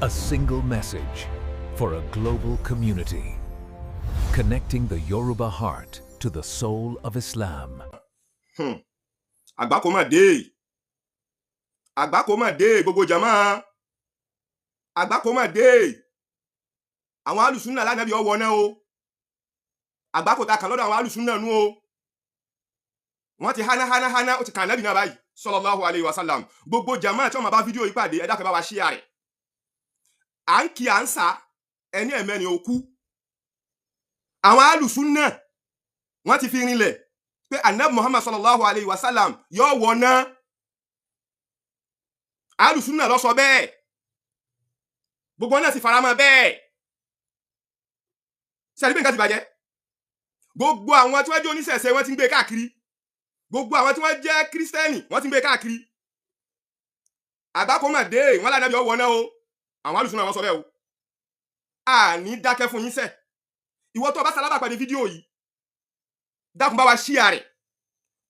A single message for a global community, connecting the Yoruba heart to the soul of Islam. Àgbákò mà dé. Àgbákò mà dé gbogbo jama. Àgbákò mà dé. Àwọn Ahlus-Sunnah la Nabi ọwọ náà o. Àgbákò ta kan lọ́dọ̀ àwọn Ahlus-Sunnah nu o. Wọ́n ti hana ó ti kan Nabi náà báyìí sallallahu alaihi wasallam. Gbogbo jama tí wọ́n máa bá fídíò yìí pàdé ẹ dákẹ́ bá wa share rẹ̀. À ń kí à ń sá ẹni ẹ̀mẹ́rin òkú. Àwọn Ahlus-Sunnah wọ́n ti fi rinlẹ̀ pé Ànábì Muhammad sallallahu alaihi wasallam yóò wọ náà. Ahlus-Sunnah ló sọ bẹ́ẹ̀. Gbogbo náà sì faramọ́ bẹ́ẹ̀. Ṣé bí nǹkan ti bàjẹ́? Gbogbo àwọn tí wọ́n jẹ́ oníṣẹ̀ṣe wọ́n ti ń gbé káàkiri. Gbogbo àwọn tí wọ́n jẹ́ Kristẹni wọ́n ti ń gbé káàkiri. Àgbákò mà dé, wọ́n lá Ànábì ó wọ náà o. Àwọn Ahlus-Sunnah wọ́n sọ bẹ́ẹ̀ o. A ní dákẹ́ fún yín sẹ́. Ìwọ tó bá sálábà pàdé fídíò yìí, dákun bá wa share rẹ̀.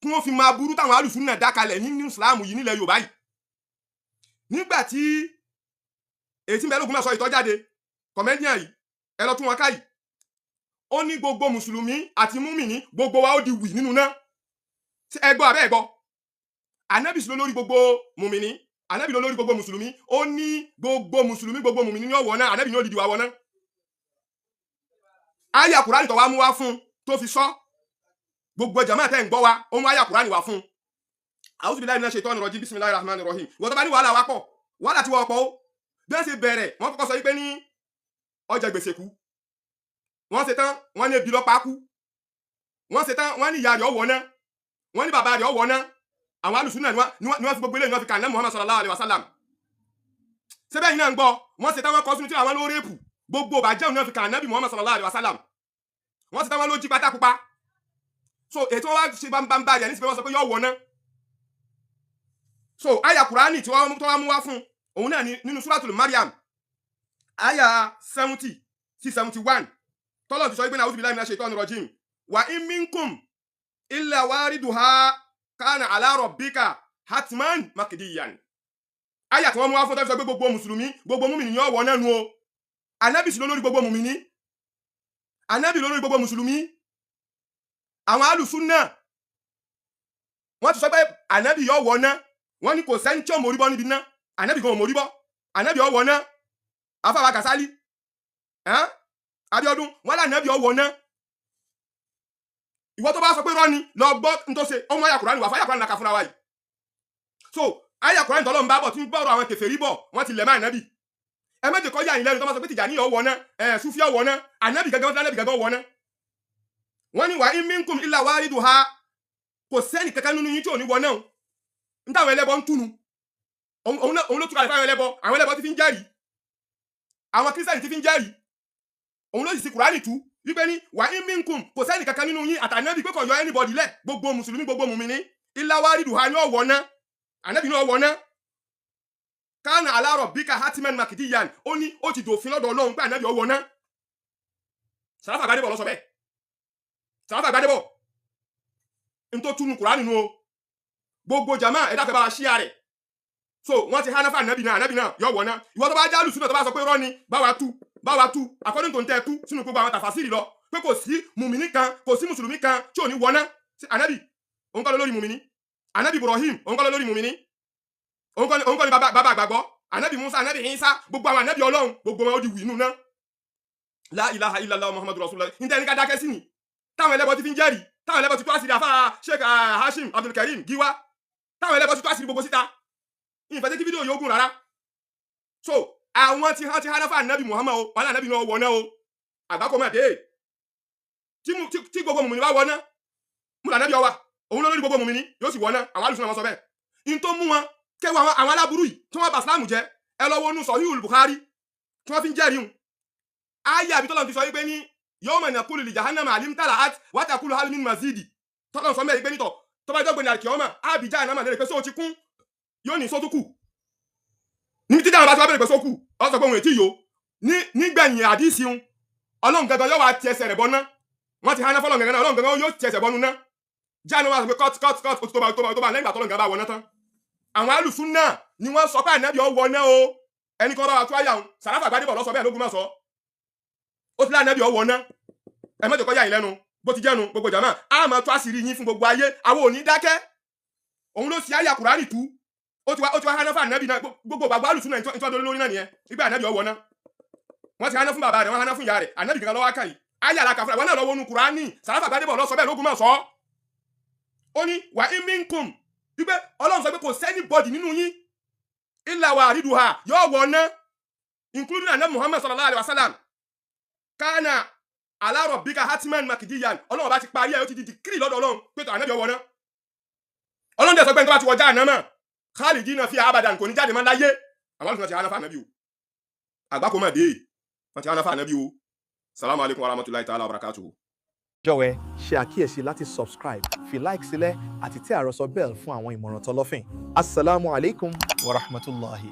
Kí wọ́n fi máa burú táwọn Ahlus-Sunnah dákalẹ̀ nínú Islam yìí nílẹ̀ Yorùbá yìí. Nígbà tí ètí mẹ́lógún náà sọ ìtọ́jáde, comedian yìí, ẹ lọ tún wọn ká yìí. Ó ní gbogbo Mùsùlùmí àti múmìnì gbogbo wa ó di wì nínú náà. Ẹ gbọ́ abẹ́ ẹ gbọ́. Ànábì ló lórí gbogbo múmìnì, Ànábì ló lórí gbogbo Mùsùlùmí. Ó ní gbogbo Mùsùlùmí gbogbo múmìnì ní ọ̀wọ̀ náà, Ànábì ní ó dìdì wa wọ̀ náà. Àyá Kùránì tó wá mú wá fún tó fi sọ. Gbogbo jàmáà tẹ́ ń gbọ́ wa, ó mú àyá Kùránì wá fún. A'udhu billahi minash shaitani rajim, bismillahir rahmanir rahim. Wọ́n tó bá ní wàhálà wá pọ̀, wàhálà tí wọ́n pọ̀ ó. Bí wọ́n ṣe bẹ̀rẹ̀, wọ́n kọ́kọ́ sọ wípé ní ọjà gbèsè kú. Wọ́n ṣe tán, wọ́n ní ebi ló pa kú. Wọ́n ṣe tán, wọ́n ní ìyá rẹ̀ ó wọ̀ náà. Wọ́n ní bàbá rẹ̀ ó wọ̀ náà. Àwọn Ahlus-Sunnah ni wọ́n fi gbogbo ilé ni wọ́n fi kàn Muhammad sallallahu alaihi wasallam. Ṣé bẹ́ẹ̀ náà ń gbọ́, wọ́n ṣe tán wọ́n kọ́ sínú tí àwọn ló rẹ́pù. Gbogbo bàjẹ́ ni wọ́n fi kàn Nabi Muhammad sallallahu alaihi wasallam. Wọ́n ṣe tán wọ́n ló jí pátá pupa. So ètò wọ́n wá ṣe bá rẹ̀ nísìnyí wọ́n sọ pé yóò wọ̀ náà. So àyá Kùránì tí wọ́n mú wá fún òun náà ni nínú Suratul Maryam àyá 70 sí 71 tọ́lọ̀ ti sọ pé a'udhu billahi minash shaitani rajim wa in minkum illa wariduha kana ala rabbika hatman makdiyan. Àyá tí wọ́n mú wá fún tó sọ pé gbogbo Mùsùlùmí gbogbo múmìnì ni ó wọ̀ náà nu o. Ànábì sì ló lórí gbogbo múmìnì. Ànábì ló lórí gbogbo Mùsùlùmí. Àwọn Ahlus-Sunnah wọ́n ti sọ pé Ànábì yóò wọ̀ náà. Wọ́n ní kò sẹ́ni tí ó mórí bọ́ níbi náà. Ànábì gan ò mórí bọ́. Ànábì ó wọ̀ náà. Afáwa Kàsálí. Abíọ́dún wọ́n lá Ànábì ó wọ̀ náà. Ìwọ tó bá sọ pé rọ́ ni lọ gbọ́ n tó ṣe ọmọ àyá Kùránì wà fún àyá Kùránì nàka fúnra wa yìí. So àyá Kùránì tọ́lọ́ ń bá bọ̀ tí ń gbọ́rọ̀ àwọn kèfèrí bọ̀ wọ́n ti lẹ̀ mọ́ Ànábì. Ẹ méje kọ́ yà yín lẹ́nu tó bá sọ pé Tìjàní ó wọ̀ náà. Súfí ó wọ̀ náà. Ànábì gẹ́gẹ́ ó wọ̀ náà. Wọ́n ní wa in minkum illa wariduha. Kò sẹ́ni kankan nínú yín tí ò ní wọ̀ náà. Nta àwọn ẹlẹ́bọ ń túnu. Òun ló túkalẹ̀ fáwọn ẹlẹ́bọ. Àwọn ẹlẹ́bọ ti fi ń jẹ́rìí. Àwọn Kírísítẹ́nì ti fi ń jẹ́rìí. Òun ló sì sí Kùránì tú. Wípé ní wa in minkum kò sẹ́ni kankan nínú yín àtànábì pé kò yọ anybody lẹ̀. Gbogbo Mùsùlùmí gbogbo mùmínì. Illa wariduha ni ó wọ̀ náà. Ànábì ni ó wọ̀ náà. Kana ala rabbika hatman makdiyan. Ó ní ó ti dòfin lọ́dọ̀ Ọlọ́run pé Ànábì ó wọ̀ náà. Sàráfà Gbádébọ̀ ló sọ bẹ́ẹ̀. Sàráfà Gbádébọ̀. N tó túnu Kùránì nu o. Gbogbo jama ẹ dákẹ́ bá share rẹ̀. So wọ́n ti hanafa Ànábì náà yóò wọ̀ náà. Ìwọ tó bá jẹ́ Ahlus-Sunnah tó bá sọ pé rọ́ ni bá wa tú according to n tẹ́ tú sínú gbogbo àwọn tàfàsírì lọ pé kò sí mùmìnì kan kò sí mùsùlùmí kan tí ò ní wọ̀ náà. Ànábì òun kọ́ ló lórí mùmìnì. Ànábì Ibrahim òun kọ́ ló lórí mùmìnì. Òun kọ́ ni bàbá àgbàgbọ́. Ànábì Musa Ànábì Isa gbogbo àwọn Ànábì Ọlọ́run gbogbo wọn ó di wì nínú náà. La ilaha illallah Muhammadu Rasulullah. Ǹjẹ́ ní ká dákẹ́ sí ni? Táwọn ẹlẹ́bọ ti fi ń jẹ́rìí. Táwọn ẹlẹ́bọ ti tó àṣírí àfáà Sheikh Hashim Abdul Karim Giwa. Táwọn ẹlẹ́bọ ti tó àṣírí gbogbo síta. Ìfẹ́ jẹ́ kí fídíò yóò gùn rárá. So àwọn ti hánà fún Ànábì Muhammad o wọ́n Ànábì náà wọ̀ náà o. Àgbákò mà dé. Tí gbogbo mùmìnì bá wọ̀ náà mú Ànábì ọwà òun lórí gbogbo mùmìnì yóò sì wọ̀ náà. Àwọn Ahlus-Sunnah wọn sọ bẹ́ẹ̀. In tó mú wọn kẹwàá àwọn aláburú yìí tí wọ́n bá Islam jẹ́ ẹ lọ wọnú Sahihul Bukhari tí wọ́n fi ń jẹ́rìí hùn. Ayé àbí tọ́lọ́ ti sọ wípé ní yawma naqulu li jahannama alim tala'at wa taqulu hal min mazidi. Tọ́lọ́ sọ mẹ́rin pé nítọ̀ tó bá jọ́gbìn àkíọ́mà àbí jahannama lè pé só ti kún yóò ní sótúkù. Ní tí dáhùn bá ti wá bẹ̀rẹ̀ pé sókù ọ sọ pé òun ètí yòó nígbẹ̀yìn àdísì un Ọlọ́run gangan yóò wá ti ẹsẹ̀ rẹ̀ bọ́ ná. Wọ́n ti hánà fọ́lọ́run gangan Ọlọ́run gangan yóò ti ẹsẹ̀ bọ́nu ná. Jáàánú wá sọ pé cut ó ti tó bá lẹ́yìn ìgbà tọ́lọ́run gangan bá wọ̀ ná tán. Àwọn Ahlus-Sunnah ni wọ́n sọ pé Ànábì ó wọ̀ náà o. ẹni kan bá wa tó àyà òun Sàráfà Gbádébọ̀ ló sọ bẹ́ẹ̀ lógún mọ́sọ́ ó ti lánàbí ọwọ́ ná ẹ mọ́jọ kọ́ yà yín lẹ́nu bó ti jẹ́nu gbogbo jàmá a máa tó àṣírí yín fún gbogbo ayé àwọn ò ní dákẹ́ òun ló sì àyà Kùránì tú ó ti wá hánà fún ànábì náà gbogbo gbàgbọ́ Ahlus-Sunnah ìtọ́jú lórí náà nìyẹn ibà ànábì ọwọ́ ná wọ́n ti hánà fún bàbá rẹ̀ wọ́n hánà fún ìyá rẹ̀ ànábì kankan lọ́wọ́ kàn yìí ayé àlàkàfúrà wọn náà lọ́wọ́ nu Kùránì Sàráfà Gbádébọ̀ ló sọ bẹ́ẹ̀ lógún mọ́sọ́ ó ní wà í minkum wípé Ọlọ́run sọ pé kò sẹ́ni bọ́dì nínú yín illa wariduha yóò wọ̀ ná including Ànábì Muhammad sallallahu alaihi wasallam kana ala rabbika hatman makdiyan Ọlọ́run bá ti parí ẹ̀ ó ti di decree lọ́dọ̀ Ọlọ́run pé tó Ànábì wọ̀ ná Ọlọ́run dẹ̀ sọ pé tó bá ti wọ Jahannama khalidina fiha abadan kò ní jáde mọ́ láyé àwọn Àlùsùnnah ti hánà fún Ànábì o àgbákò má dé wọ́n ti hánà fún Ànábì o salamu alaikum warahmatullahi ta'ala wabarakatuh. Jọ̀wọ́ ṣe àkíyèsí láti subscribe fi like sílẹ̀ àti tẹ àròsọ bell fún àwọn ìmọ̀ràn tọlọ́fìn. Assalamu alaikum wa rahmatullahi.